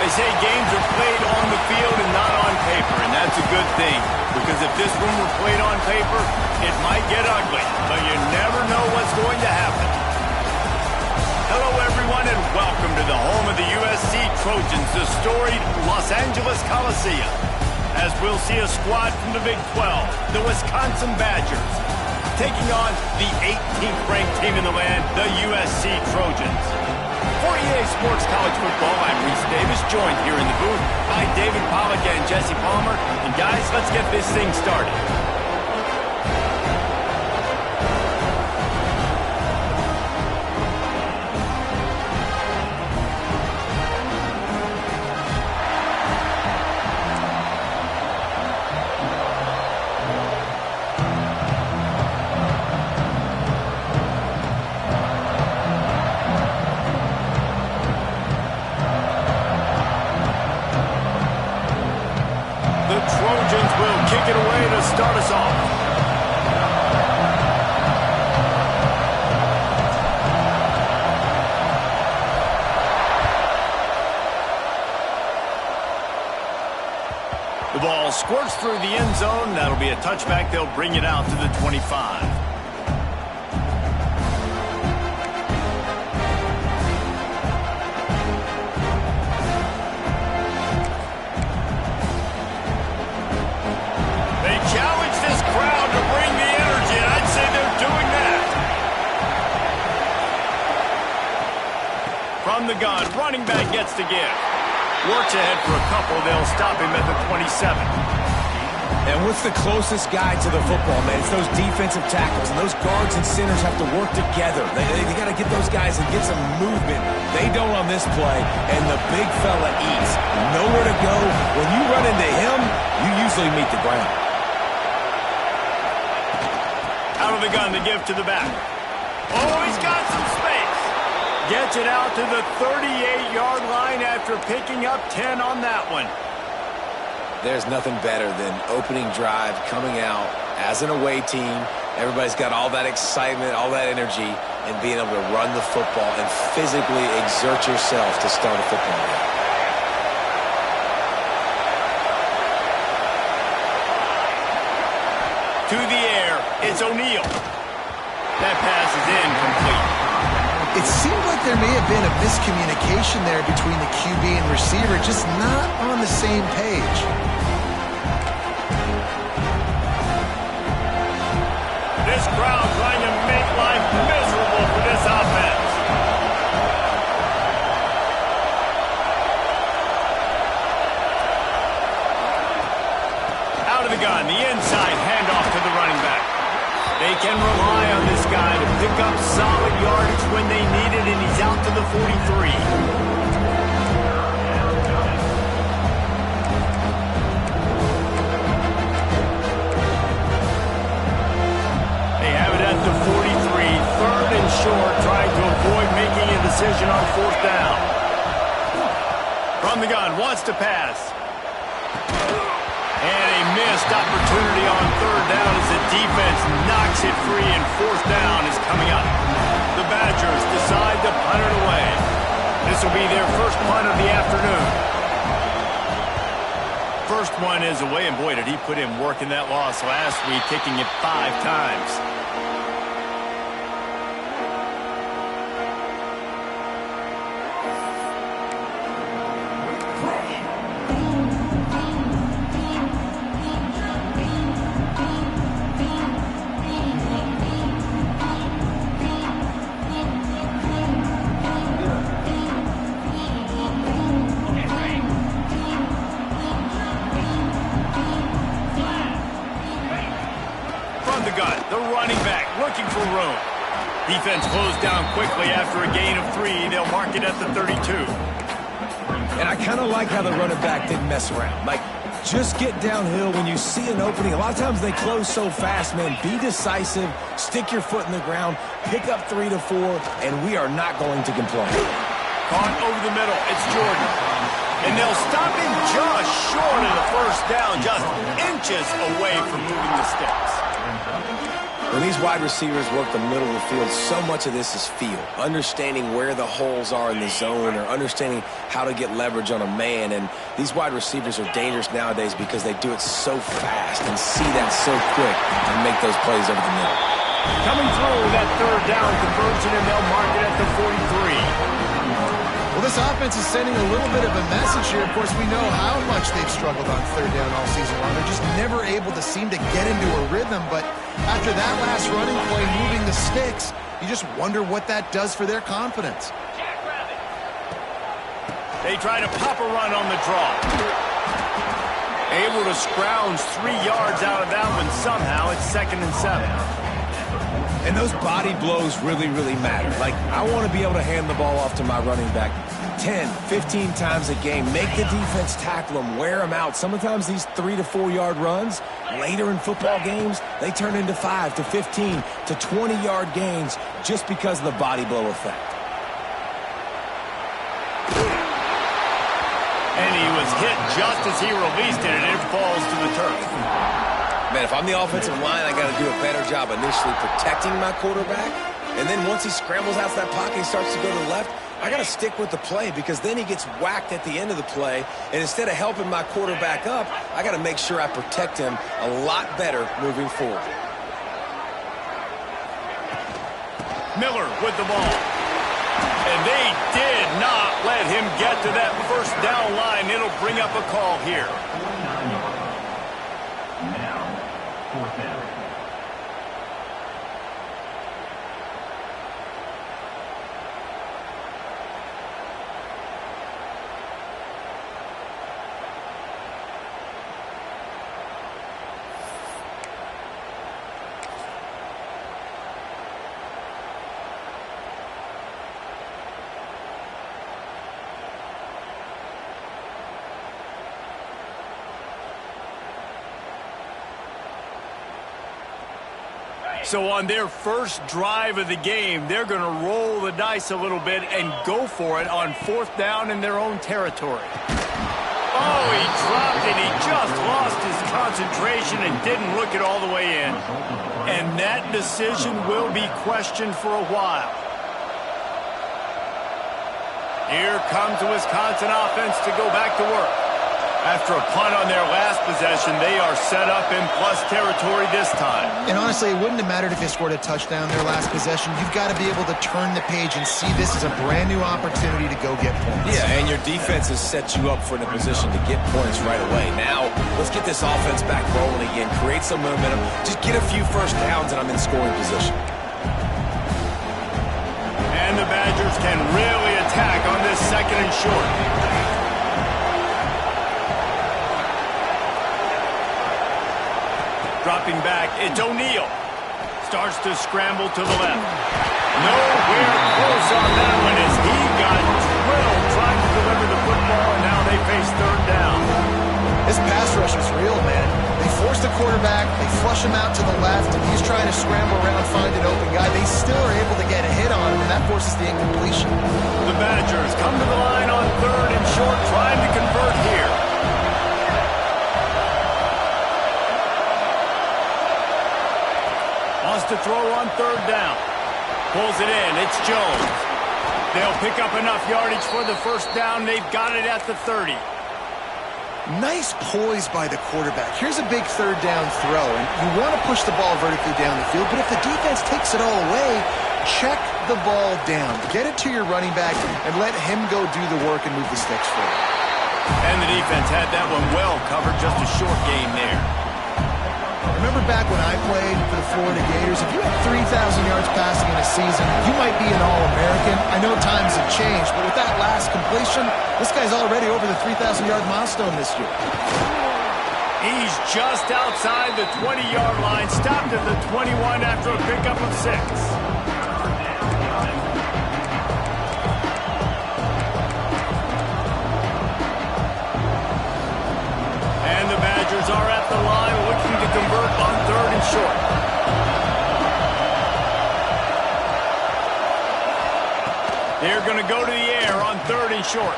They say games are played on the field and not on paper, and that's a good thing. Because if this one were played on paper, it might get ugly, but you never know what's going to happen. Hello, everyone, and welcome to the home of the USC Trojans, the storied Los Angeles Coliseum. As we'll see a squad from the Big 12, the Wisconsin Badgers, taking on the 18th ranked team in the land, the USC Trojans. For EA Sports College Football, I'm Reese Davis, joined here in the booth by David Pollack and Jesse Palmer. And guys, let's get this thing started. Kick it away to start us off. The ball squirts through the end zone. That'll be a touchback. They'll bring it out to the 25. From the gun, running back gets the give. Works ahead for a couple. They'll stop him at the 27. And what's the closest guy to the football, man? It's those defensive tackles, and those guards and centers have to work together. They got to get those guys and get some movement. They don't on this play, and the big fella eats. Nowhere to go. When you run into him, you usually meet the ground. Out of the gun, the give to the back. Oh, he's got some space. Gets it out to the 38-yard line after picking up 10 on that one. There's nothing better than opening drive, coming out as an away team. Everybody's got all that excitement, all that energy, and being able to run the football and physically exert yourself to start a football game. To the air, it's O'Neal. That pass is incomplete. It seemed like there may have been a miscommunication there between the QB and receiver, just not on the same page. This crowd trying to make life miserable for this offense. Out of the gun, the inside handoff to the running back. They can rely on this guy to pick up solid yardage when they need it, and he's out to the 43. They have it at the 43, third and short, trying to avoid making a decision on fourth down. From the gun, wants to pass. And a missed opportunity on third down as the defense knocks it free, and fourth down is coming up. The Badgers decide to punt it away. This will be their first punt of the afternoon. First one is away, and boy, did he put in work in that loss last week, kicking it 5 times. Defense closed down quickly after a gain of 3. They'll mark it at the 32. And I kind of like how the running back didn't mess around. Like, just get downhill when you see an opening. A lot of times they close so fast, man. Be decisive, stick your foot in the ground, pick up 3 to 4, and we are not going to complain. Caught over the middle. It's Jordan. And they'll stop him just short of the first down, just inches away from moving the sticks. When these wide receivers work the middle of the field, so much of this is feel. Understanding where the holes are in the zone or understanding how to get leverage on a man. And these wide receivers are dangerous nowadays because they do it so fast and see that so quick and make those plays over the middle. Coming through that third down conversion, and they'll mark it at the 43. Well, this offense is sending a little bit of a message here. Of course, we know how much they've struggled on third down all season long. They're just never able to seem to get into a rhythm. But after that last running play, moving the sticks, you just wonder what that does for their confidence. They try to pop a run on the draw. Able to scrounge 3 yards out of that one somehow. It's 2nd and 7. And those body blows really, really matter. Like, I want to be able to hand the ball off to my running back 10, 15 times a game. Make the defense tackle them, wear them out. Sometimes these 3 to 4 yard runs, later in football games, they turn into 5 to 15 to 20 yard gains just because of the body blow effect. And he was hit just as he released it, and it falls to the turf. Man, if I'm the offensive line, I got to do a better job initially protecting my quarterback. And then once he scrambles out of that pocket, he starts to go to the left, I got to stick with the play because then he gets whacked at the end of the play. And instead of helping my quarterback up, I got to make sure I protect him a lot better moving forward. Miller with the ball. And they did not let him get to that first down line. It'll bring up a call here. So on their first drive of the game, they're going to roll the dice a little bit and go for it on 4th down in their own territory. Oh, he dropped it. He just lost his concentration and didn't look it all the way in. And that decision will be questioned for a while. Here comes the Wisconsin offense to go back to work. After a punt on their last possession, they are set up in plus territory this time. And honestly, it wouldn't have mattered if they scored a touchdown their last possession. You've got to be able to turn the page and see this as a brand new opportunity to go get points. Yeah, and your defense has set you up for a position to get points right away. Now, let's get this offense back rolling again, create some momentum, just get a few first downs, and I'm in scoring position. And the Badgers can really attack on this 2nd and short. Dropping back, it's O'Neal. Starts to scramble to the left. Nowhere close on that one as he got drilled trying to deliver the football, and now they face 3rd down. This pass rush is real, man. They force the quarterback, they flush him out to the left, and he's trying to scramble around, find an open guy. They still are able to get a hit on him, and that forces the incompletion. The Badgers come to the line on 3rd and short, trying to convert here. To throw on 3rd down. Pulls it in. It's Jones. They'll pick up enough yardage for the first down. They've got it at the 30. Nice poise by the quarterback. Here's a big 3rd down throw, and you want to push the ball vertically down the field, but if the defense takes it all away, check the ball down. Get it to your running back and let him go do the work and move the sticks for you. And the defense had that one well covered. Just a short game there. Remember back when I played for the Florida Gators, if you had 3,000 yards passing in a season, you might be an All-American. I know times have changed, but with that last completion, this guy's already over the 3,000-yard milestone this year. He's just outside the 20-yard line, stopped at the 21 after a pickup of 6. They're going to go to the air on 3rd and short.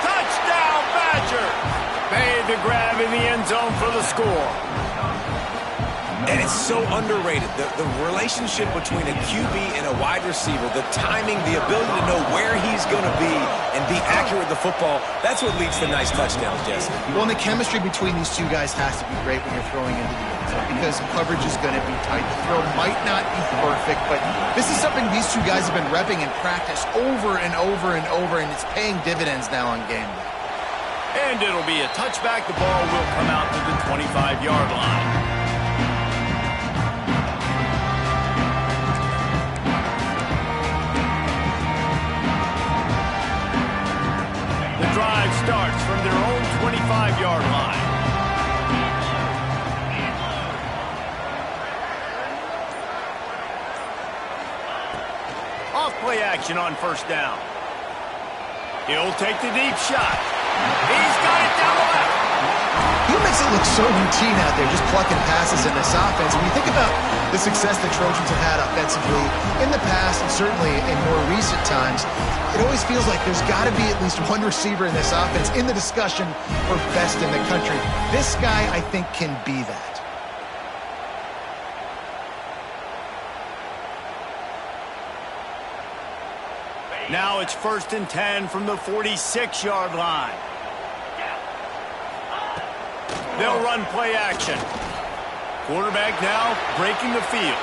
Touchdown, Badgers! Made the grab in the end zone for the score. And it's so underrated. The relationship between a QB and a wide receiver, the timing, the ability to know where he's going to be and be accurate with the football, that's what leads to nice touchdowns, Jesse. Well, and the chemistry between these two guys has to be great when you're throwing into the end zone because coverage is going to be tight. The throw might not be perfect, but this is something these two guys have been repping in practice over and over and over, and it's paying dividends now on game day. And it'll be a touchback. The ball will come out to the 25-yard line. Drive starts from their own 25-yard line. Off play action on 1st down. He'll take the deep shot. He's got it down the left. He makes it look so routine out there, just plucking passes in this offense. When you think about the success the Trojans have had offensively in the past and certainly in more recent times, it always feels like there's got to be at least one receiver in this offense in the discussion for best in the country. This guy, I think, can be that. Now it's 1st and 10 from the 46-yard line. They'll run play action. Quarterback now breaking the field.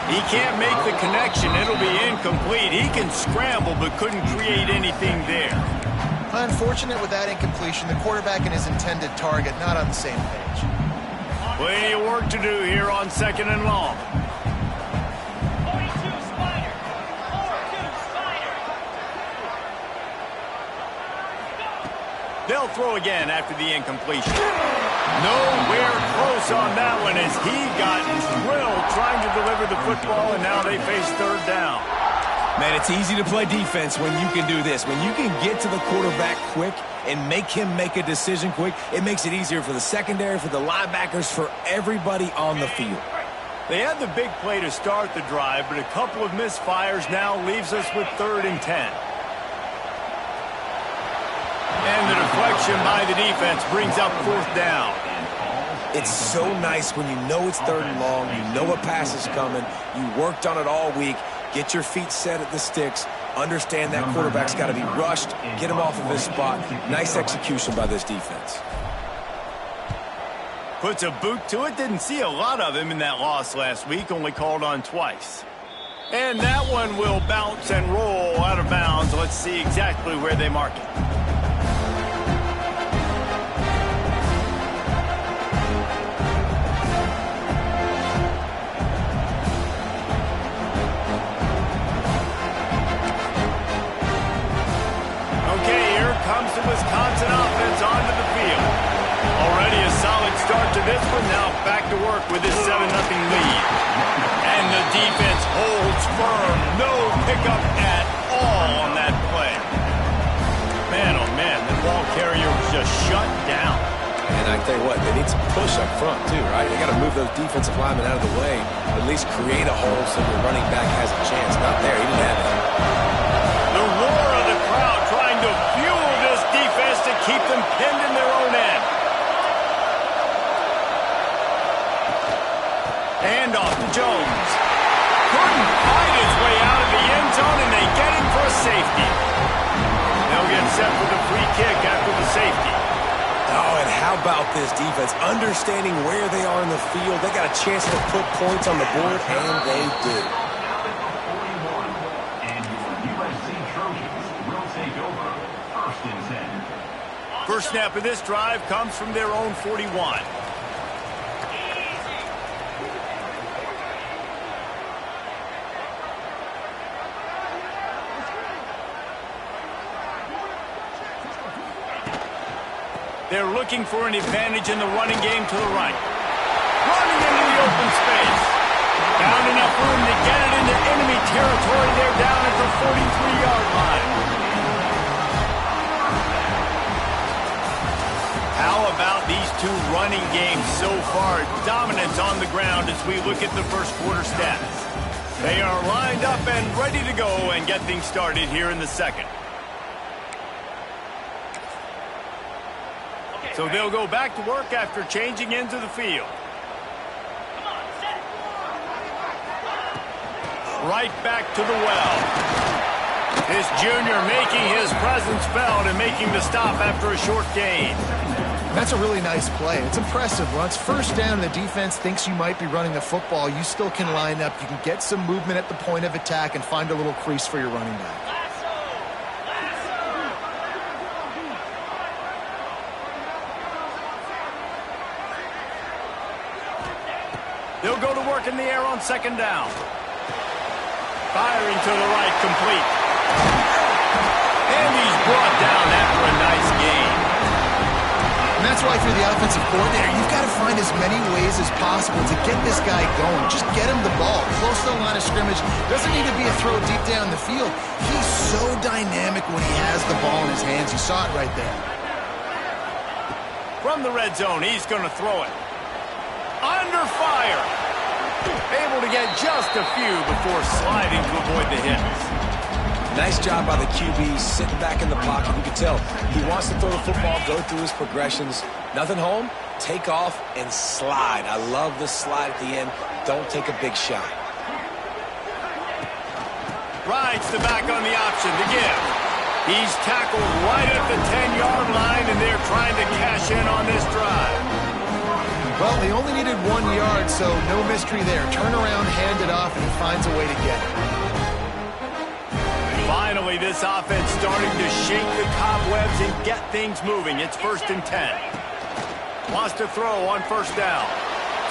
He can't make the connection. It'll be incomplete. He can scramble but couldn't create anything there. Unfortunate with that incompletion. The quarterback and his intended target not on the same page. Plenty of work to do here on 2nd and long. They'll throw again after the incompletion. Nowhere close on that one as he got drilled trying to deliver the football, and now they face 3rd down. Man, it's easy to play defense when you can do this. When you can get to the quarterback quick and make him make a decision quick, it makes it easier for the secondary, for the linebackers, for everybody on the field. They had the big play to start the drive, but a couple of misfires now leaves us with 3rd and 10. And the deflection by the defense brings up 4th down. It's so nice when you know it's 3rd and long, you know a pass is coming, you worked on it all week, get your feet set at the sticks, understand that quarterback's got to be rushed, get him off of his spot. Nice execution by this defense. Puts a boot to it. Didn't see a lot of him in that loss last week, only called on twice. And that one will bounce and roll out of bounds. Let's see exactly where they mark it. Comes the Wisconsin offense onto the field. Already a solid start to this one. Now back to work with his 7-0 lead. And the defense holds firm. No pickup at all on that play. Man, oh man, the ball carrier was just shut down. And I tell you what, they need some push up front too, right? They got to move those defensive linemen out of the way, at least create a hole so your running back has a chance. Not there, he didn't have it. The roar of the crowd trying to fuel this defense to keep them pinned in their own end. And off to Jones. Couldn't find his way out of the end zone, and they get him for a safety. They'll get set for the free kick after the safety. Oh, and how about this defense? Understanding where they are in the field. They got a chance to put points on the board, and they do. First snap of this drive comes from their own 41. They're looking for an advantage in the running game to the right. Running into the open space. Found enough room to get it into enemy territory. They're down at the 43-yard line. How about these two running games so far? Dominance on the ground as we look at the first quarter stats. They are lined up and ready to go and get things started here in the second. So they'll go back to work after changing into the field. Right back to the well. This junior making his presence felt and making the stop after a short gain. That's a really nice play. It's impressive. Once first down, the defense thinks you might be running the football. You still can line up. You can get some movement at the point of attack and find a little crease for your running back. They'll go to work in the air on second down. Firing to the right, complete. And he's brought down after a nice gain. And that's why if you're the offensive coordinator, you've got to find as many ways as possible to get this guy going. Just get him the ball. Close to the line of scrimmage. Doesn't need to be a throw deep down the field. He's so dynamic when he has the ball in his hands. You saw it right there. From the red zone, he's going to throw it. Under fire. Able to get just a few before sliding to avoid the hits. Nice job by the QB, sitting back in the pocket. You can tell he wants to throw the football, go through his progressions. Nothing home, take off, and slide. I love the slide at the end. Don't take a big shot. Rides the back on the option to give. He's tackled right at the 10-yard line, and they're trying to cash in on this drive. Well, they only needed 1 yard, so no mystery there. Turn around, hand it off, and he finds a way to get it. Finally, this offense starting to shake the cobwebs and get things moving. It's 1st and 10. Wants to throw on first down.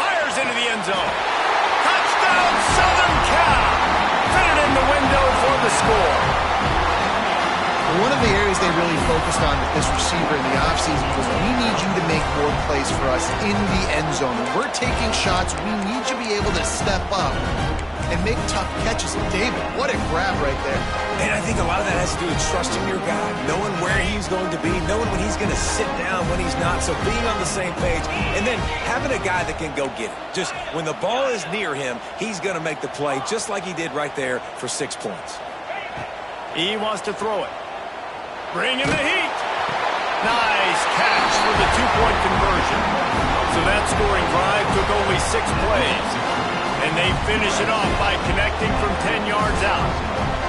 Fires into the end zone. Touchdown, Southern Cal! Fit it in the window for the score. One of the areas they really focused on with this receiver in the offseason was we need you to make more plays for us in the end zone. When we're taking shots, we need you to be able to step up and make tough catches. And David, what a grab right there. And I think a lot of that has to do with trusting your guy, knowing where he's going to be, knowing when he's going to sit down, when he's not. So being on the same page, and then having a guy that can go get it. Just when the ball is near him, he's going to make the play just like he did right there for 6 points. He wants to throw it. Bring in the heat. Nice catch for the 2-point conversion. So that scoring drive took only 6 plays. And they finish it off by connecting from 10 yards out.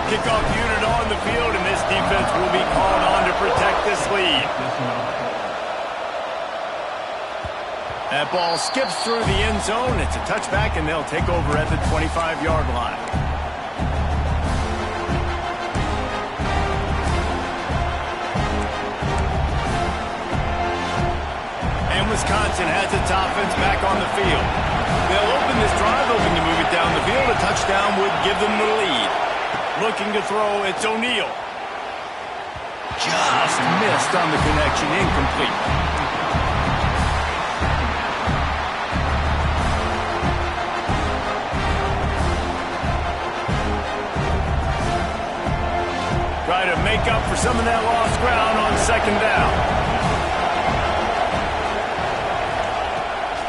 Kickoff unit on the field, and this defense will be called on to protect this lead. That ball skips through the end zone. It's a touchback, and they'll take over at the 25-yard line. Wisconsin has its offense back on the field. They'll open this drive, hoping to move it down the field. A touchdown would give them the lead. Looking to throw, it's O'Neal. Just missed on the connection, incomplete. Try to make up for some of that lost ground on second down.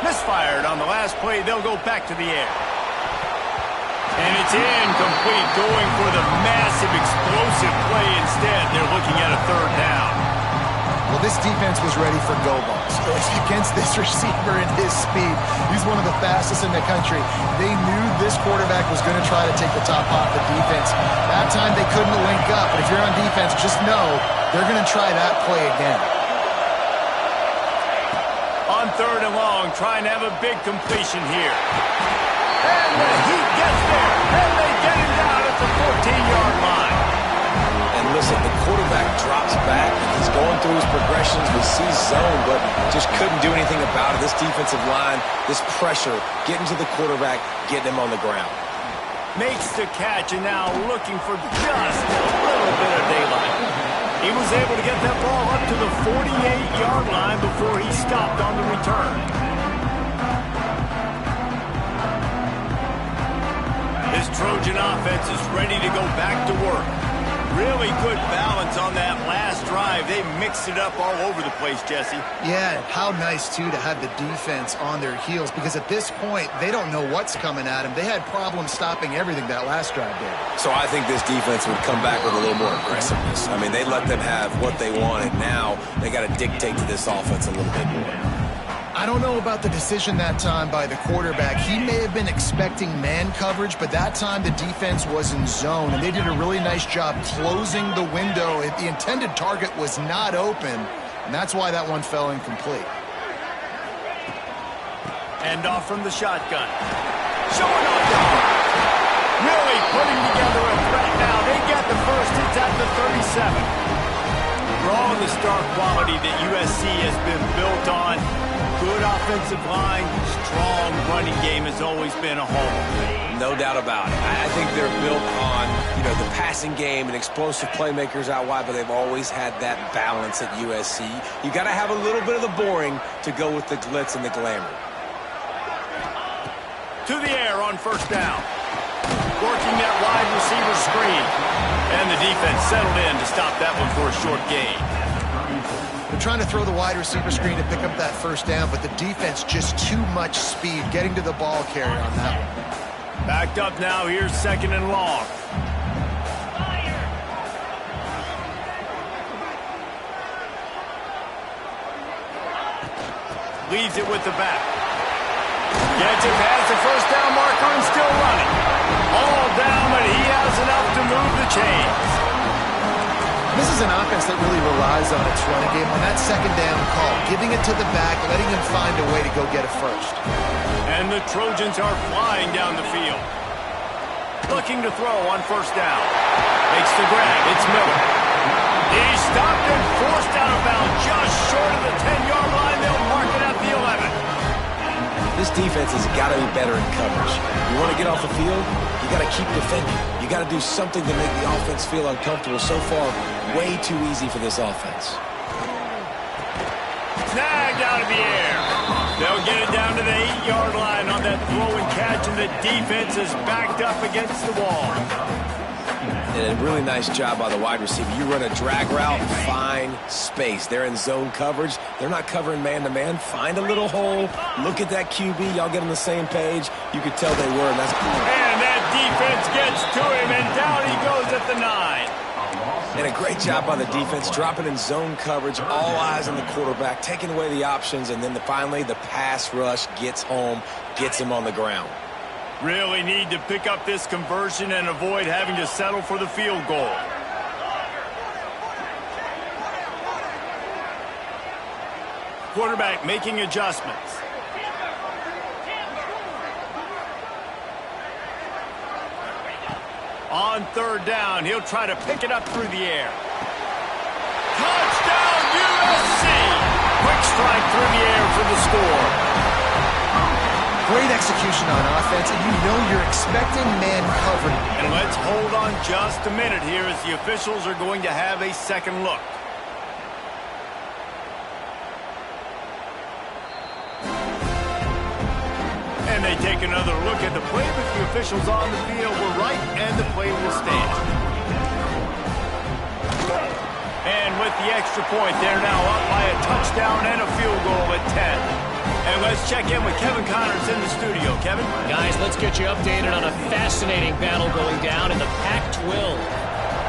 Misfired on the last play. They'll go back to the air. And it's incomplete, going for the massive, explosive play instead. They're looking at a 3rd down. Well, this defense was ready for go balls. Against this receiver and his speed, he's one of the fastest in the country. They knew this quarterback was going to try to take the top off the defense. That time they couldn't link up, but if you're on defense, just know they're going to try that play again. On 3rd and long, trying to have a big completion here. And the Heat gets there, and they get him down at the 14-yard line. And listen, the quarterback drops back, and he's going through his progressions. We see zone, but just couldn't do anything about it. This defensive line, this pressure, getting to the quarterback, getting him on the ground. Makes the catch, and now looking for just a little bit of daylight. He was able to get that ball up to the 48-yard line before he stopped on the return. This Trojan offense is ready to go back to work. Really good balance on that last drive. They mixed it up all over the place, Jesse. Yeah, how nice, too, to have the defense on their heels, because at this point, they don't know what's coming at them. They had problems stopping everything that last drive did. So I think this defense would come back with a little more aggressiveness. I mean, they let them have what they wanted. Now they got to dictate to this offense a little bit more. I don't know about the decision that time by the quarterback. He may have been expecting man coverage, but that time the defense was in zone, and they did a really nice job closing the window. The intended target was not open, and that's why that one fell incomplete. Hand off from the shotgun. Showing off the really putting together a threat now. They get the first. It's at the 37. For all the star quality that USC has been built on, good offensive line, strong running game has always been a hallmark. No doubt about it. I think they're built on, the passing game and explosive playmakers out wide, but they've always had that balance at USC. You got to have a little bit of the boring to go with the glitz and the glamour. To the air on first down. Working that wide receiver screen. And the defense settled in to stop that one for a short gain. They're trying to throw the wide receiver screen to pick up that first down, but the defense just too much speed getting to the ball carrier on that one. Backed up now. Here's second and long. Leaves it with the back. Gets it past the first down marker and still running. All down, but he has enough to move the chains. This is an offense that really relies on its running game on that second down call, giving it to the back, letting him find a way to go get a first. And the Trojans are flying down the field. Looking to throw on first down. Makes the grab. It's Miller. He's stopped and forced out of bounds just short of the 10-yard line. They'll mark it at the 11. This defense has got to be better in coverage. You want to get off the field, you got to keep defending. You got to do something to make the offense feel uncomfortable. So far, way too easy for this offense. Snagged out of the air. They'll get it down to the 8-yard line on that throw and catch, and the defense is backed up against the wall. And a really nice job by the wide receiver. You run a drag route, find space. They're in zone coverage. They're not covering man-to-man. Find a little hole. Look at that QB. Y'all get on the same page. You could tell they were, and that's cool. And that defense gets to him, and down he goes at the 9. And a great job by the defense, dropping in zone coverage, all eyes on the quarterback, taking away the options, and then finally the pass rush gets home, gets him on the ground. Really need to pick up this conversion and avoid having to settle for the field goal. Quarterback making adjustments. On third down, he'll try to pick it up through the air. Touchdown, USC! Quick strike through the air for the score. Great execution on offense, and you know you're expecting man coverage. And let's hold on just a minute here as the officials are going to have a second look. And they take another look at the play, but the officials on the field were right, and the play will stand. And with the extra point, they're now up by a touchdown and a field goal at 10. And let's check in with Kevin Connors in the studio. Kevin? Guys, let's get you updated on a fascinating battle going down in the Pac-12.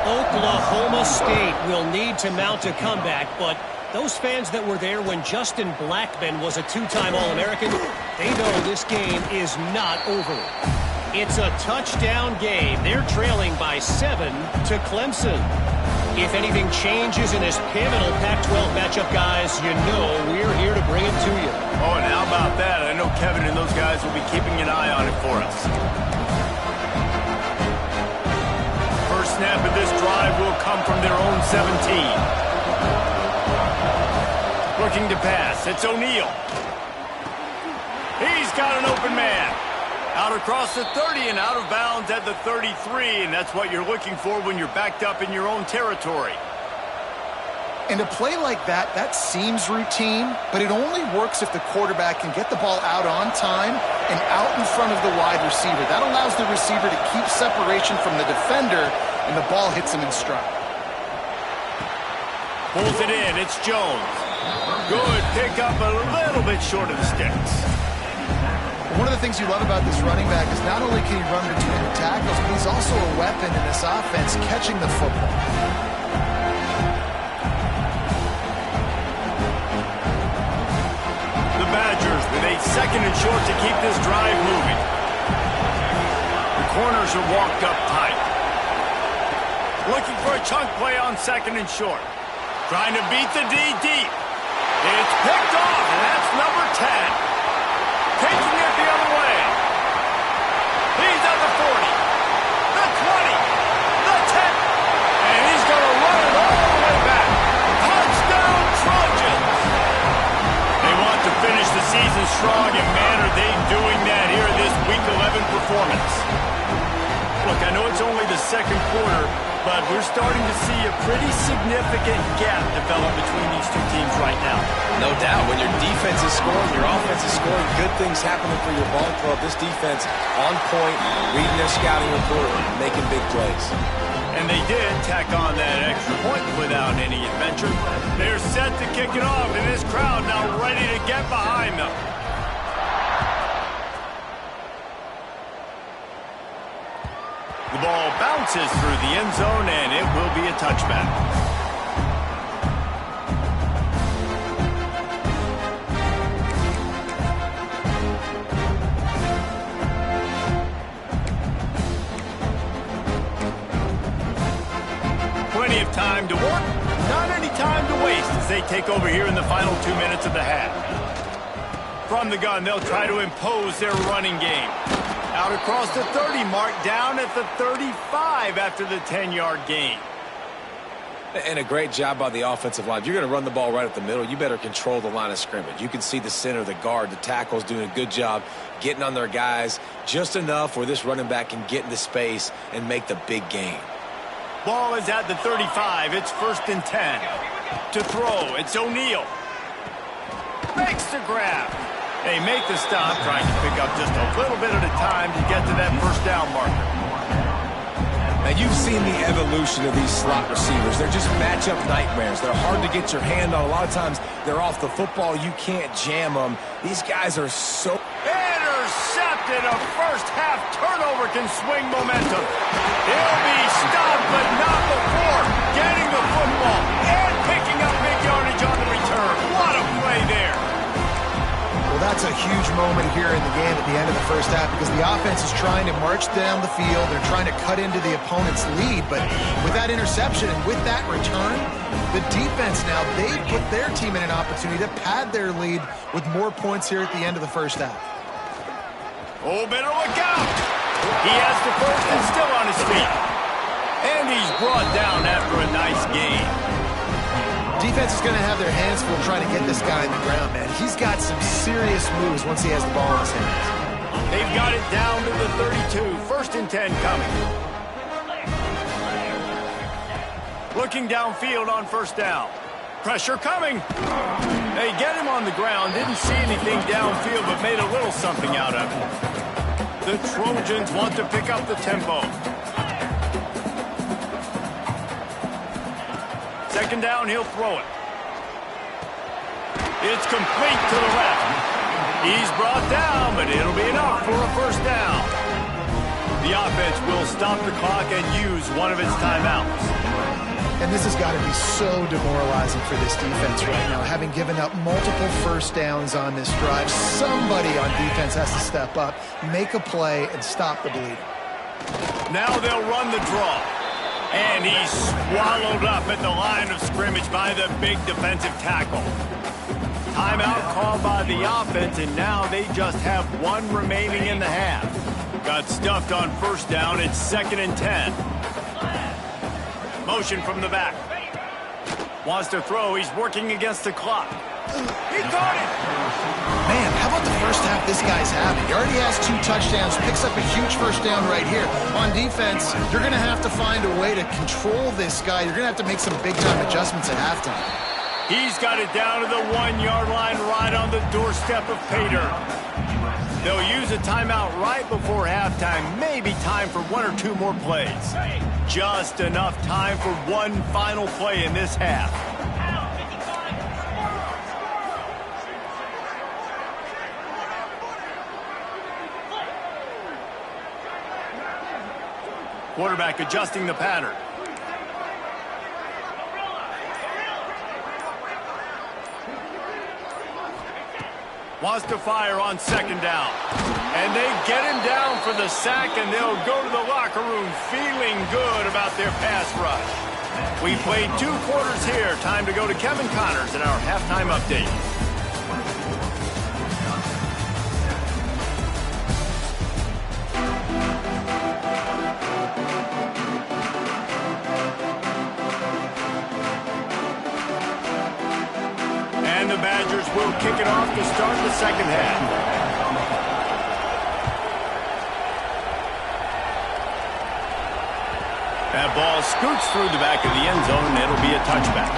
Oklahoma State will need to mount a comeback, but those fans that were there when Justin Blackmon was a two-time All-American, they know this game is not over. It's a touchdown game. They're trailing by 7 to Clemson. If anything changes in this pivotal Pac-12 matchup, guys, you know we're here to bring it to you. Oh, and how about that? I know Kevin and those guys will be keeping an eye on it for us. First snap of this drive will come from their own 17. Looking to pass. It's O'Neal. He's got an open man. Out across the 30 and out of bounds at the 33, and that's what you're looking for when you're backed up in your own territory. And a play like that, that seems routine, but it only works if the quarterback can get the ball out on time and out in front of the wide receiver. That allows the receiver to keep separation from the defender and the ball hits him in stride. Pulls it in. It's Jones. Good pick up a little bit short of the sticks. One of the things you love about this running back is not only can he run between the tackles, but he's also a weapon in this offense catching the football. The Badgers with a 2nd and short to keep this drive moving. The corners are walked up tight. Looking for a chunk play on 2nd and short. Trying to beat the D deep. It's picked off, and that's number 10. Taking it the other way. He's at the 40, the 20, the 10, and he's going to run it all the way back. Touchdown, Trojans! They want to finish the season strong, and man, are they doing that here in this Week 11 performance. Look, I know it's only the 2nd quarter, but we're starting to see a pretty significant gap develop between these two teams right now. No doubt. When your defense is scoring, your offense is scoring, good things happening for your ball club. This defense on point, reading their scouting report, making big plays. And they did tack on that extra point without any adventure. They're set to kick it off, and this crowd now ready to get behind them. The ball bounces through the end zone, and it will be a touchback. Plenty of time to work, not any time to waste as they take over here in the final 2 minutes of the half. From the gun, they'll try to impose their running game. Out across the 30 mark, down at the 35 after the 10-yard gain. And a great job by the offensive line. If you're going to run the ball right at the middle, you better control the line of scrimmage. You can see the center, the guard, the tackles doing a good job getting on their guys just enough where this running back can get into space and make the big gain. Ball is at the 35. It's 1st and 10. To throw, it's O'Neal. Makes the grab. They make the stop, trying to pick up just a little bit at a time to get to that 1st down marker. Now, you've seen the evolution of these slot receivers. They're just matchup nightmares. They're hard to get your hand on. A lot of times, they're off the football. You can't jam them. These guys are so... Intercepted. A first-half turnover can swing momentum. He'll be stopped, but not before getting the football and picking up big yardage on the return. What a play there. Well, that's a huge moment here in the game at the end of the 1st half because the offense is trying to march down the field. They're trying to cut into the opponent's lead, but with that interception and with that return, the defense now, they put their team in an opportunity to pad their lead with more points here at the end of the 1st half. Oh, better look out. He has the 1st and still on his feet. And he's brought down after a nice gain. Defense is going to have their hands full trying to get this guy on the ground, man. He's got some serious moves once he has the ball in his hands. They've got it down to the 32. 1st and 10 coming. Looking downfield on 1st down. Pressure coming. They get him on the ground. Didn't see anything downfield, but made a little something out of it. The Trojans want to pick up the tempo. 2nd down, he'll throw it. It's complete to the left. He's brought down, but it'll be enough for a 1st down. The offense will stop the clock and use one of its timeouts. And this has got to be so demoralizing for this defense right now, having given up multiple 1st downs on this drive. Somebody on defense has to step up, make a play, and stop the bleeding. Now they'll run the draw. And he's swallowed up at the line of scrimmage by the big defensive tackle. Timeout called by the offense, and now they just have 1 remaining in the half. Got stuffed on 1st down. It's 2nd and 10. Motion from the back. Wants to throw. He's working against the clock. He caught it. Man, how about the 1st half this guy's having? He already has 2 touchdowns, picks up a huge 1st down right here. On defense, you're going to have to find a way to control this guy. You're going to have to make some big-time adjustments at halftime. He's got it down to the 1-yard line right on the doorstep of Pater. They'll use a timeout right before halftime. Maybe time for 1 or 2 more plays. Just enough time for one final play in this half. Quarterback adjusting the pattern. Wants to fire on second down. And they get him down for the sack, and they'll go to the locker room feeling good about their pass rush. We played 2 quarters here. Time to go to Kevin Connors in our halftime update. And the Badgers will kick it off to start the second half. That ball scoots through the back of the end zone, and it'll be a touchback.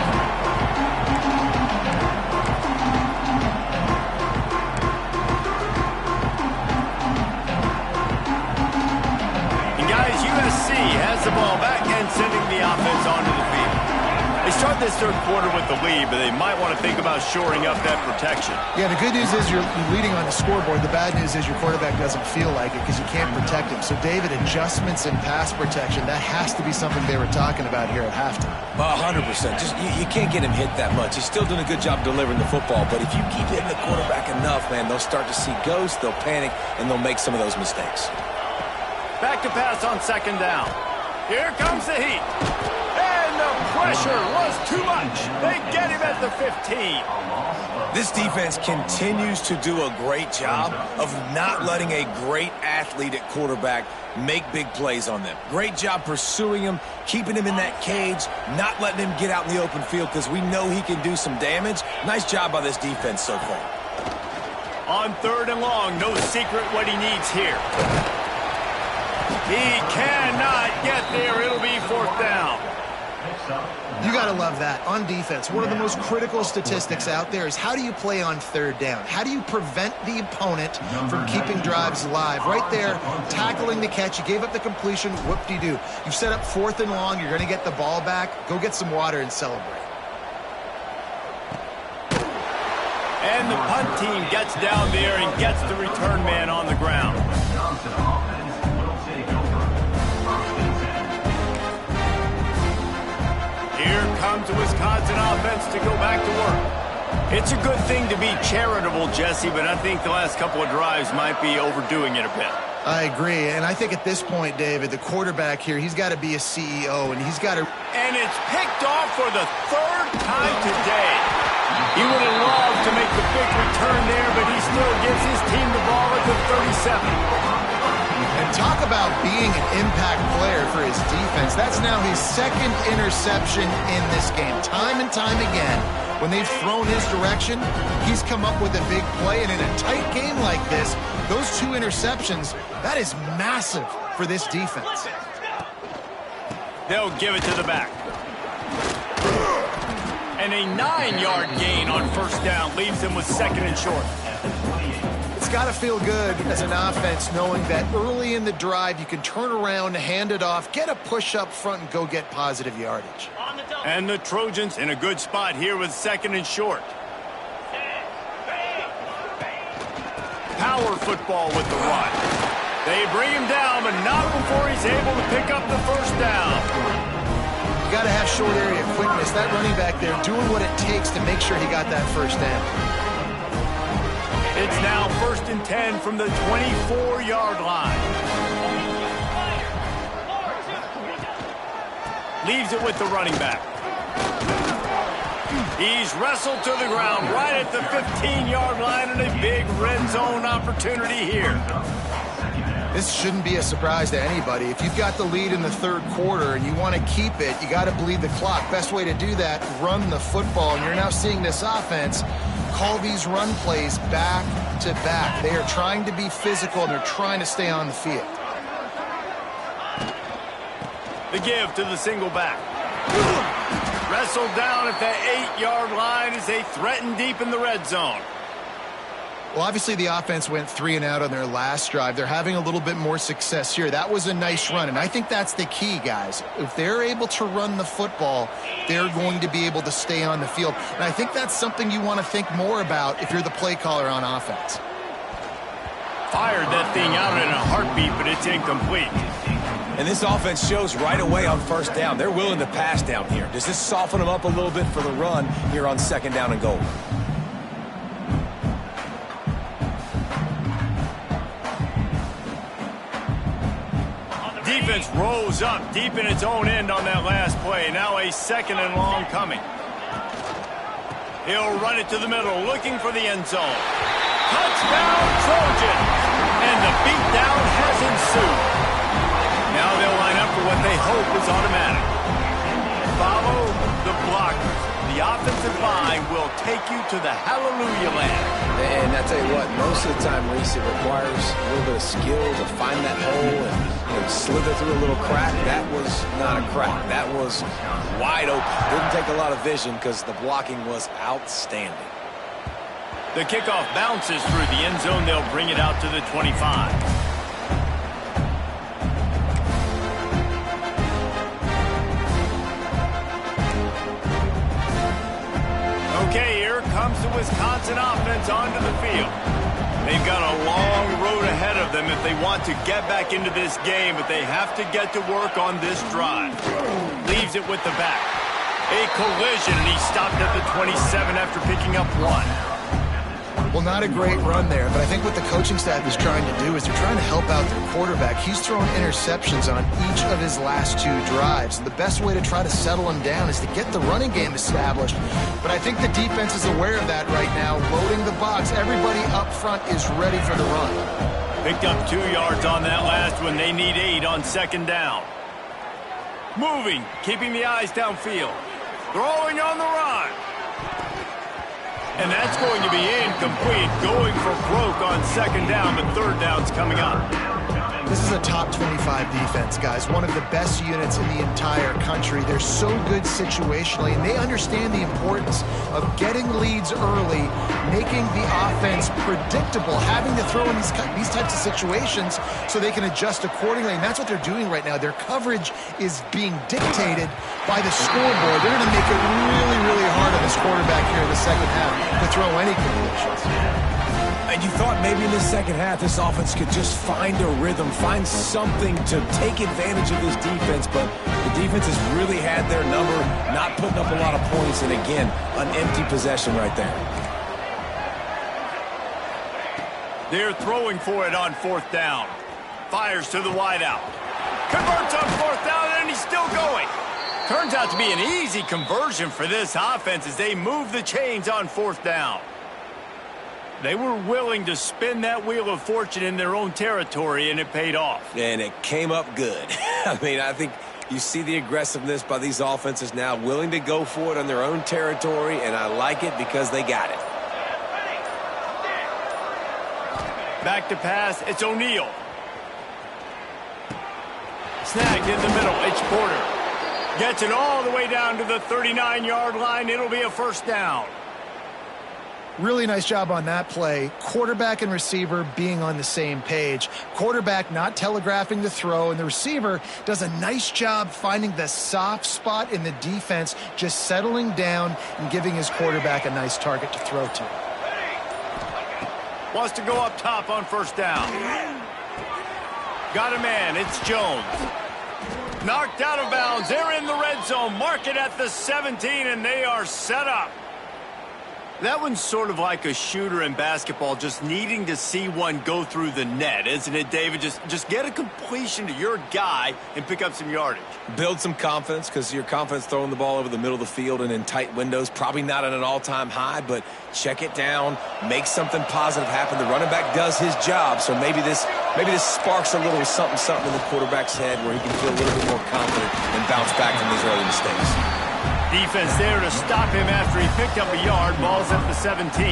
And guys, USC has the ball back and sending the offense onto the field. They start this third quarter with the lead, but they might want to think about shoring up that protection. Yeah, the good news is you're leading on the scoreboard. The bad news is your quarterback doesn't feel like it because you can't protect him. So, David, adjustments in pass protection, that has to be something they were talking about here at halftime. 100%. Just you can't get him hit that much. He's still doing a good job delivering the football, but if you keep hitting the quarterback enough, man, they'll start to see ghosts, they'll panic, and they'll make some of those mistakes. Back to pass on second down. Here comes the heat. And the pressure was too much. They get him at the 15. This defense continues to do a great job of not letting a great athlete at quarterback make big plays on them. Great job pursuing him, keeping him in that cage, not letting him get out in the open field because we know he can do some damage. Nice job by this defense so far. On third and long, no secret what he needs here. He cannot get there. It'll be fourth down. You got to love that. On defense, one of the most critical statistics out there is how do you play on third down? How do you prevent the opponent from keeping drives alive? Right there, tackling the catch. You gave up the completion. Whoop-de-doo. You've set up fourth and long. You're going to get the ball back. Go get some water and celebrate. And the punt team gets down there and gets the return man on the ground. Here comes the Wisconsin offense to go back to work. It's a good thing to be charitable, Jesse, but I think the last couple of drives might be overdoing it a bit. I agree, and I think at this point, David, the quarterback here, he's got to be a CEO, and he's got to... And it's picked off for the third time today. He would have loved to make the big return there, but he still gives his team the ball at the 37. And talk about being an impact player for his defense. That's now his second interception in this game. Time and time again, when they've thrown his direction, he's come up with a big play. And in a tight game like this, those 2 interceptions, that is massive for this defense. They'll give it to the back. And a 9-yard gain on first down leaves them with second and short. It's got to feel good as an offense knowing that early in the drive you can turn around, hand it off, get a push up front, and go get positive yardage. And the Trojans in a good spot here with second and short. Power football with the run. They bring him down, but not before he's able to pick up the first down. You got to have short area quickness. That running back there doing what it takes to make sure he got that first down. It's now first and 10 from the 24-yard line. Leaves it with the running back. He's wrestled to the ground right at the 15-yard line, and a big red zone opportunity here. This shouldn't be a surprise to anybody. If you've got the lead in the third quarter and you want to keep it, you got to bleed the clock. Best way to do that, run the football. And you're now seeing this offense call these run plays back to back. They are trying to be physical, and they're trying to stay on the field. The give to the single back. Wrestled down at the 8-yard line as they threaten deep in the red zone. Well, obviously the offense went 3 and out on their last drive. They're having a little bit more success here. That was a nice run, and I think that's the key, guys. If they're able to run the football, they're going to be able to stay on the field. And I think that's something you want to think more about if you're the play caller on offense. Fired that thing out in a heartbeat, but it's incomplete. And this offense shows right away on first down. They're willing to pass down here. Does this soften them up a little bit for the run here on 2nd down and goal? Defense rolls up deep in its own end on that last play. Now a 2nd and long coming. He'll run it to the middle, looking for the end zone. Touchdown, Trojans! And the beatdown has ensued. Now they'll line up for what they hope is automatic. Follow the blockers. The offensive line will take you to the hallelujah land. And I tell you what, most of the time, Reese, it requires a little bit of skill to find that hole and slither through a little crack. That was not a crack. That was wide open. Didn't take a lot of vision because the blocking was outstanding. The kickoff bounces through the end zone. They'll bring it out to the 25. Okay, here comes the Wisconsin offense onto the field. They've got a long road ahead of them if they want to get back into this game, but they have to get to work on this drive. Leaves it with the back. A collision, and he stopped at the 27 after picking up 1. Well, not a great run there, but I think what the coaching staff is trying to do is they're trying to help out their quarterback. He's thrown interceptions on each of his last 2 drives. And the best way to try to settle him down is to get the running game established. But I think the defense is aware of that right now, loading the box. Everybody up front is ready for the run. Picked up 2 yards on that last one. They need 8 on 2nd down. Moving, keeping the eyes downfield. Throwing on the run. And that's going to be incomplete, going for broke on 2nd down, but 3rd down's coming up. This is a top 25 defense, guys. One of the best units in the entire country. They're so good situationally, and they understand the importance of getting leads early, making the offense predictable, having to throw in these types of situations so they can adjust accordingly. And that's what they're doing right now. Their coverage is being dictated by the scoreboard. They're going to make it really, really hard on this quarterback here in the 2nd half to throw any completions. And you thought maybe in the 2nd half this offense could just find a rhythm, find something to take advantage of this defense, but the defense has really had their number, not putting up a lot of points, and again, an empty possession right there. They're throwing for it on 4th down. Fires to the wideout. Converts on 4th down, and he's still going. Turns out to be an easy conversion for this offense as they move the chains on 4th down. They were willing to spin that wheel of fortune in their own territory, and it paid off. And it came up good. I mean, I think you see the aggressiveness by these offenses now, willing to go for it on their own territory, and I like it because they got it. Back to pass, it's O'Neal. Snagged in the middle, it's Porter. Gets it all the way down to the 39-yard line. It'll be a 1st down. Really nice job on that play. Quarterback and receiver being on the same page. Quarterback not telegraphing the throw, and the receiver does a nice job finding the soft spot in the defense, just settling down and giving his quarterback a nice target to throw to. Wants to go up top on 1st down. Got a man, it's Jones. Knocked out of bounds. They're in the red zone. Mark it at the 17, and they are set up. That one's sort of like a shooter in basketball, just needing to see one go through the net, isn't it, David? Just get a completion to your guy and pick up some yardage. Build some confidence, because your confidence throwing the ball over the middle of the field and in tight windows, probably not at an all-time high, but check it down, make something positive happen. The running back does his job, so maybe this sparks a little something in the quarterback's head where he can feel a little bit more confident and bounce back from these early mistakes. Defense there to stop him after he picked up a yard. Ball's at the 17.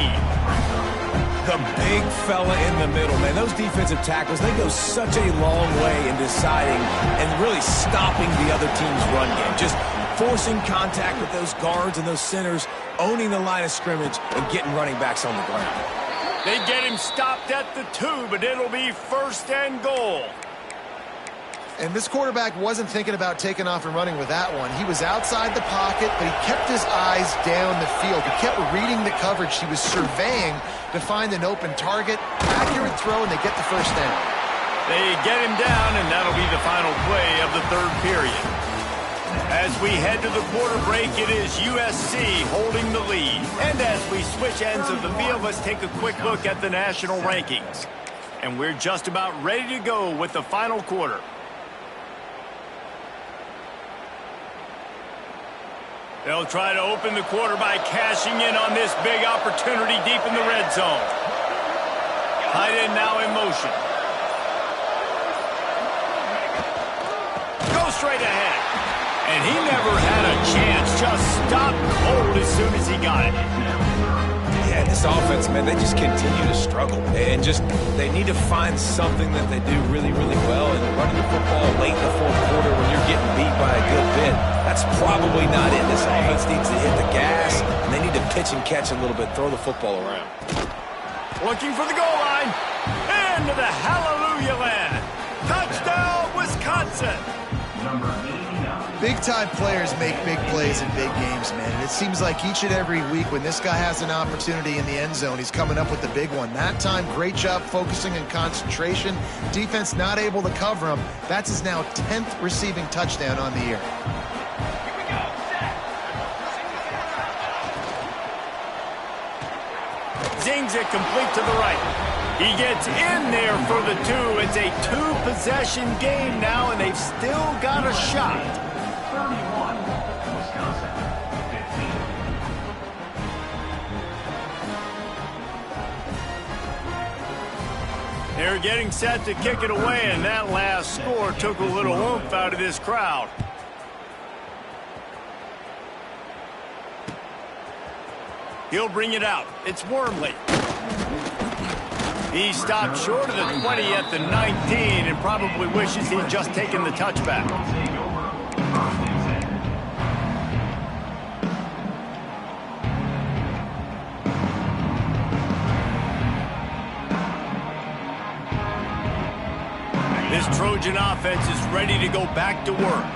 The big fella in the middle, man. Those defensive tackles, they go such a long way in deciding and really stopping the other team's run game. Just forcing contact with those guards and those centers, owning the line of scrimmage, and getting running backs on the ground. They get him stopped at the 2, but it'll be 1st and goal. And this quarterback wasn't thinking about taking off and running with that one. He was outside the pocket, but he kept his eyes down the field. He kept reading the coverage. He was surveying to find an open target. Accurate throw, and they get the 1st down. They get him down, and that'll be the final play of the 3rd period. As we head to the quarter break, it is USC holding the lead. And as we switch ends of the field, let's take a quick look at the national rankings. And we're just about ready to go with the final quarter. They'll try to open the quarter by cashing in on this big opportunity deep in the red zone. Tight end now in motion. Go straight ahead. And he never had a chance. Just stopped cold as soon as he got it. Yeah, this offense, man, they just continue to struggle. And they need to find something that they do really, really well. And running the football late in the 4th quarter when you're getting beat by a good bit, that's probably not it. This offense needs to hit the gas, and they need to pitch and catch a little bit, throw the football around. Looking for the goal line. Into the hallelujah land. Touchdown, Wisconsin. Big-time players make big plays in big games, man. And it seems like each and every week when this guy has an opportunity in the end zone, he's coming up with the big one. That time, great job focusing and concentration. Defense not able to cover him. That's his now 10th receiving touchdown on the year. Zings it complete to the right. He gets in there for the 2. It's a 2-possession game now, and they've still got a shot. 31, Wisconsin, 15. They're getting set to kick it away, and that last score took a little oomph out of this crowd. He'll bring it out. It's Wormley. He stopped short of the 20 at the 19 and probably wishes he'd just taken the touchback. This Trojan offense is ready to go back to work.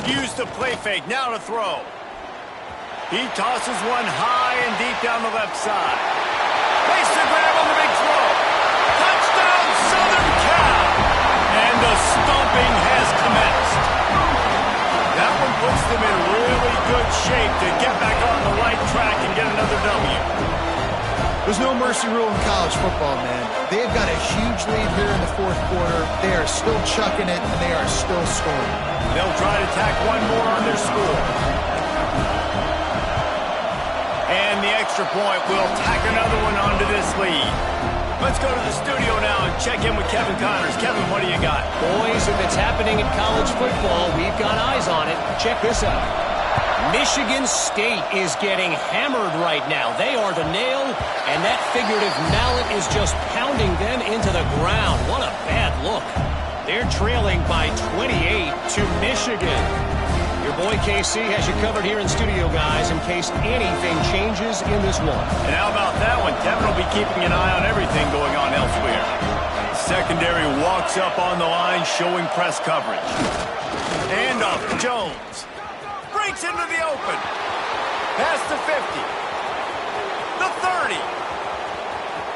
Use the play fake, now to throw. He tosses one high and deep down the left side. Makes the grab on the big throw. Touchdown, Southern Cal! And the stomping has commenced. That one puts them in really good shape to get back on the right track and get another W. There's no mercy rule in college football, man. They have got a huge lead here in the 4th quarter. They are still chucking it, and they are still scoring. They'll try to tack one more on their score. And the extra point will tack another one onto this lead. Let's go to the studio now and check in with Kevin Connors. Kevin, what do you got? Boys, if it's happening in college football, we've got eyes on it. Check this out. Michigan State is getting hammered right now. They are the nail, and that figurative mallet is just pounding them into the ground. What a bad look. They're trailing by 28 to Michigan. Your boy KC has you covered here in studio, guys, in case anything changes in this one. And how about that one? Kevin will be keeping an eye on everything going on elsewhere. Secondary walks up on the line, showing press coverage. And off Jones. Breaks into the open. Past the 50. The 30.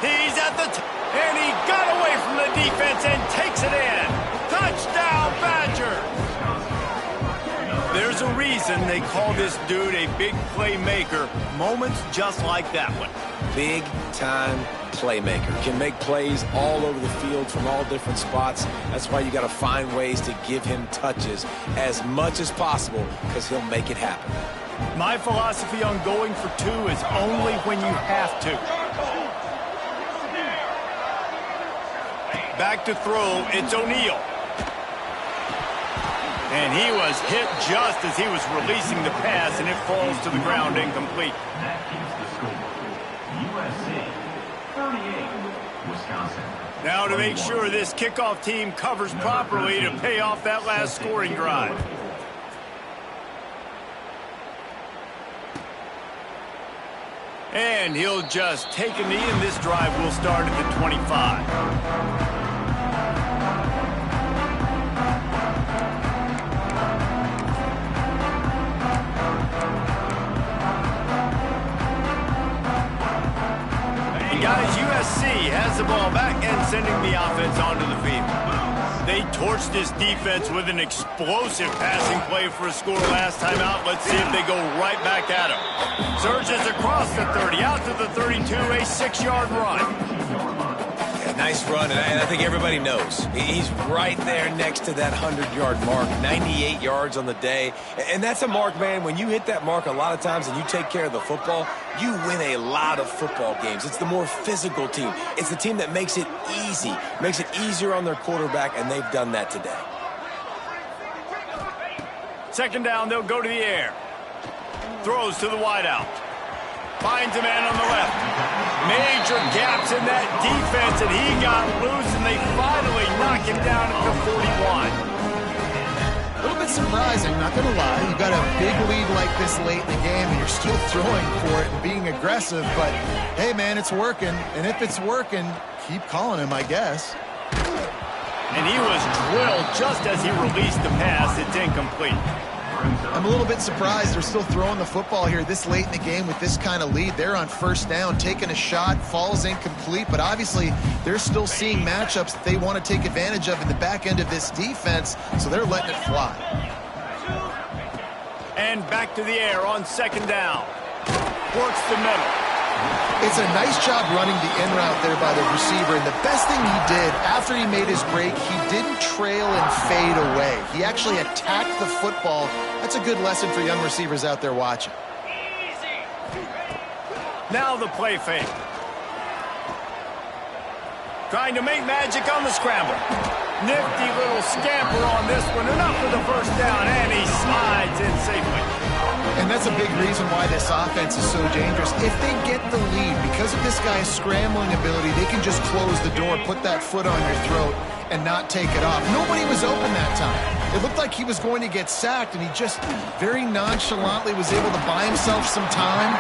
He's at the and he got away from the defense and takes it in. Touchdown, Badgers. There's a reason they call this dude a big playmaker. Moments just like that one. Big-time playmaker. Can make plays all over the field from all different spots. That's why you got to find ways to give him touches as much as possible, because he'll make it happen. My philosophy on going for 2 is only when you have to. Back to throw, it's O'Neal. And he was hit just as he was releasing the pass, and it falls to the ground incomplete. That keeps the score. USC 38, Wisconsin. Now to make sure this kickoff team covers properly to pay off that last scoring drive. And he'll just take a knee, and this drive will start at the 25. Guys, USC has the ball back and sending the offense onto the field. They torched this defense with an explosive passing play for a score last time out. Let's see if they go right back at him. Surges across the 30, out to the 32, a 6-yard run. Nice run, and I think everybody knows. He's right there next to that 100-yard mark, 98 yards on the day. And that's a mark, man. When you hit that mark a lot of times and you take care of the football, you win a lot of football games. It's the more physical team. It's the team that makes it easy, makes it easier on their quarterback, and they've done that today. Second down, they'll go to the air. Throws to the wideout. Finds a man on the left. Major gaps in that defense, and he got loose, and they finally knock him down at the 41. A little bit surprising, not going to lie. You've got a big lead like this late in the game, and you're still throwing for it and being aggressive. But, hey, man, it's working. And if it's working, keep calling him, I guess. And he was drilled just as he released the pass. It's incomplete. I'm a little bit surprised they're still throwing the football here this late in the game with this kind of lead. They're on first down, taking a shot, falls incomplete, but obviously they're still seeing matchups that they want to take advantage of in the back end of this defense, so they're letting it fly. And back to the air on second down. Works the middle. It's a nice job running the in route there by the receiver, and the best thing he did after he made his break, he didn't trail and fade away. He actually attacked the football. That's a good lesson for young receivers out there watching. Now the play fake. Trying to make magic on the scramble. Nifty little scamper on this one, enough for the first down, and he slides in safely. And that's a big reason why this offense is so dangerous. If they get the lead, because of this guy's scrambling ability, they can just close the door, put that foot on your throat, and not take it off. Nobody was open that time. It looked like he was going to get sacked, and he just very nonchalantly was able to buy himself some time.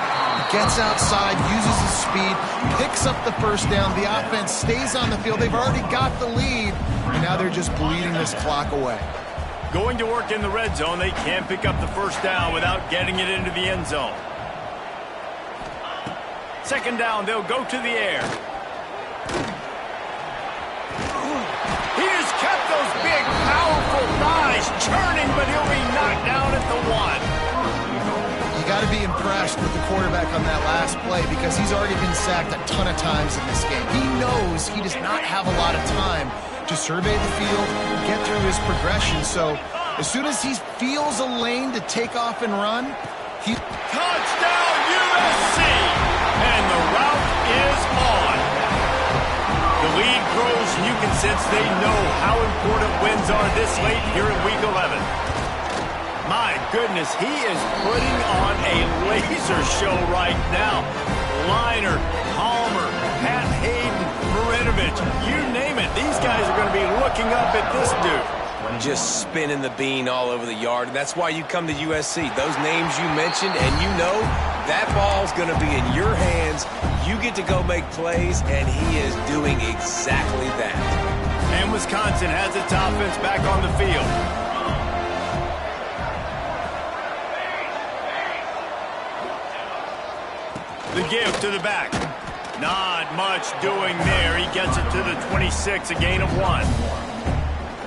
Gets outside, uses his speed, picks up the first down. The offense stays on the field. They've already got the lead, and now they're just bleeding this clock away. Going to work in the red zone, they can't pick up the first down without getting it into the end zone. Second down, they'll go to the air. He just kept those big, powerful thighs churning, but he'll be knocked down at the 1. You got to be impressed with the quarterback on that last play because he's already been sacked a ton of times in this game. He knows he does not have a lot of time to survey the field, get through his progression. So as soon as he feels a lane to take off and run, he... Touchdown USC! And the route is on. The lead grows, and you can sense they know how important wins are this late here in Week 11. My goodness, he is putting on a laser show right now. Liner, Palmer, Pat Hayden, Marinovich, you name it. These guys are going to be looking up at this dude. Just spinning the bean all over the yard, and that's why you come to USC. Those names you mentioned, and you know that ball's going to be in your hands. You get to go make plays, and he is doing exactly that. And Wisconsin has its offense back on the field. The give to the back. Not much doing there. He gets it to the 26, a gain of 1.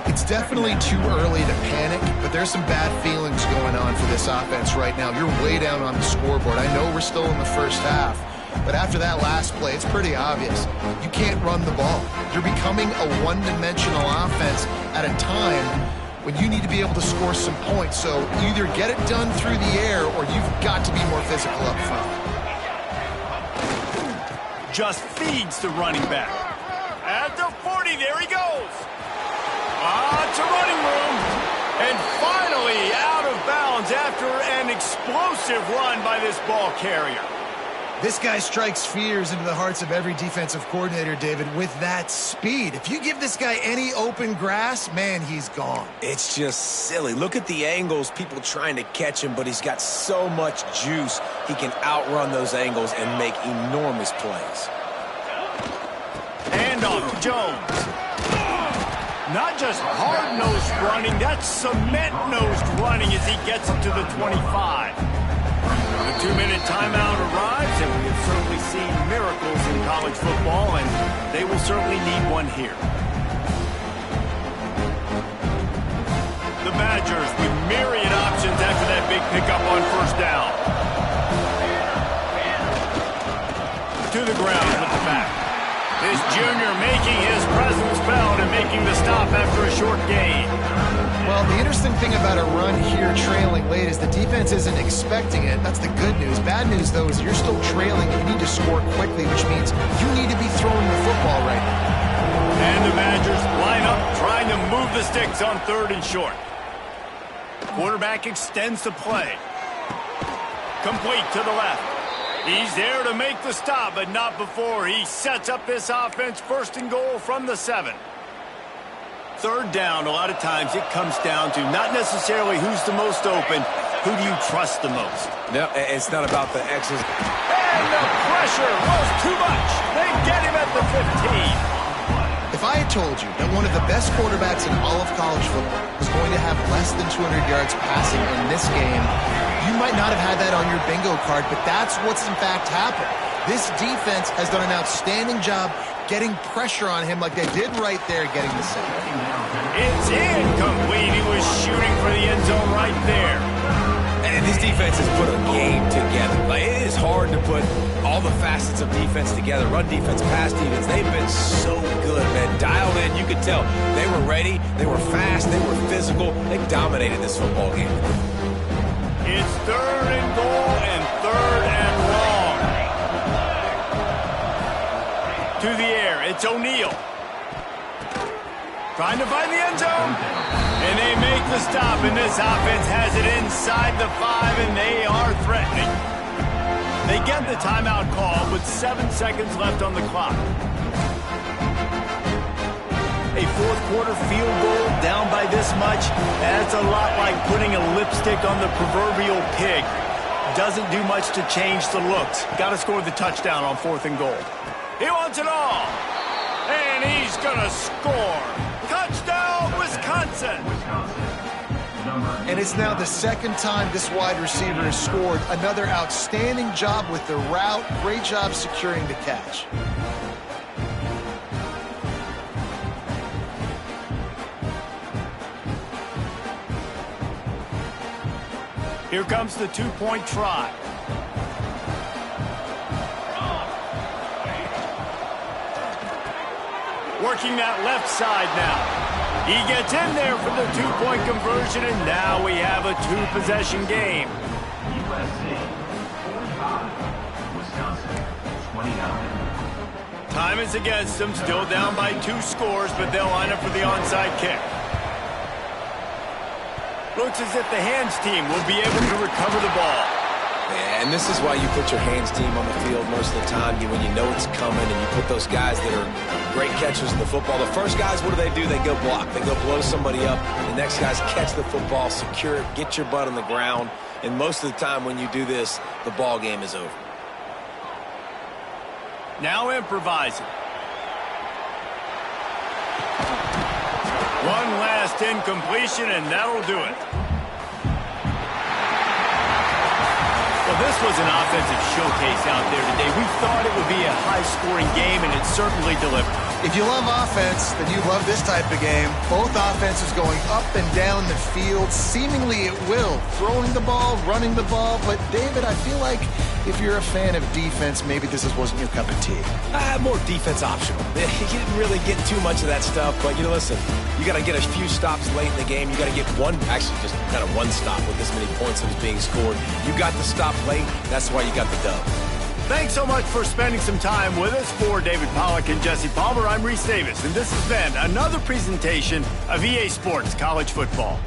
It's definitely too early to panic, but there's some bad feelings going on for this offense right now. You're way down on the scoreboard. I know we're still in the first half, but after that last play, it's pretty obvious. You can't run the ball. You're becoming a one-dimensional offense at a time when you need to be able to score some points. So either get it done through the air or you've got to be more physical up front. Just feeds the running back. At the 40, there he goes. It's a running room. And finally out of bounds after an explosive run by this ball carrier. This guy strikes fears into the hearts of every defensive coordinator, David, with that speed. If you give this guy any open grass, man, he's gone. It's just silly. Look at the angles, people trying to catch him, but he's got so much juice. He can outrun those angles and make enormous plays. Handoff to Jones. Not just hard-nosed running, that's cement-nosed running as he gets it to the 25. The 2-minute timeout arrives, and we have certainly seen miracles in college football, and they will certainly need one here. The Badgers with myriad options after that big pickup on first down. To the ground with the back. This junior making his presence felt and making the stop after a short gain. Well, the interesting thing about a run here trailing late is the defense isn't expecting it. That's the good news. Bad news, though, is you're still trailing. You need to score quickly, which means you need to be throwing the football right now. And the Badgers line up, trying to move the sticks on 3rd and short. Quarterback extends the play. Complete to the left. He's there to make the stop, but not before he sets up this offense 1st and goal from the 7. 3rd down, a lot of times it comes down to not necessarily who's the most open, who do you trust the most? No, it's not about the X's. And the pressure was too much. They get him at the 15. If I had told you that one of the best quarterbacks in all of college football was going to have less than 200 yards passing in this game, you might not have had that on your bingo card, but that's what's in fact happened. This defense has done an outstanding job getting pressure on him like they did right there getting the sack. It's incomplete. He was shooting for the end zone right there. And this defense has put a game together. Like, it is hard to put all the facets of defense together. Run defense, pass defense. They've been so good, man. Dialed in, you could tell. They were ready, they were fast, they were physical. They dominated this football game. It's 3rd and goal and 3rd and long. To the air, it's O'Neal. Trying to find the end zone. And they make the stop, and this offense has it inside the 5, and they are threatening. They get the timeout call with 7 seconds left on the clock. A 4th quarter field goal down by this much, that's a lot like putting a lipstick on the proverbial pig. Doesn't do much to change the looks. Got to score the touchdown on 4th and goal. He wants it all. And he's going to score. Touchdown, Wisconsin. And it's now the 2nd time this wide receiver has scored. Another outstanding job with the route. Great job securing the catch. Here comes the 2-point try. Working that left side now. He gets in there for the 2-point conversion, and now we have a 2-possession game. USC 45, Wisconsin 29. Time is against them, still down by 2 scores, but they'll line up for the onside kick. Looks as if the hands team will be able to recover the ball. Yeah, and this is why you put your hands team on the field most of the time. When you know it's coming, and you put those guys that are great catchers of the football. The first guys, what do? They go block. They go blow somebody up. The next guys catch the football, secure it, get your butt on the ground. And most of the time when you do this, the ball game is over. Now improvising. One last incompletion, and that'll do it. Well, this was an offensive showcase out there today. We thought it would be a high-scoring game, and it certainly delivered. If you love offense, then you love this type of game. Both offenses going up and down the field, seemingly at will. Throwing the ball, running the ball. But, David, I feel like if you're a fan of defense, maybe this wasn't your cup of tea. More defense optional. You didn't really get too much of that stuff, but, listen, you got to get a few stops late in the game. You got to get just kind of one stop with this many points that was being scored. You got the stop late. That's why you got the dub. Thanks so much for spending some time with us. For David Pollack and Jesse Palmer, I'm Reese Davis, and this has been another presentation of EA Sports College Football.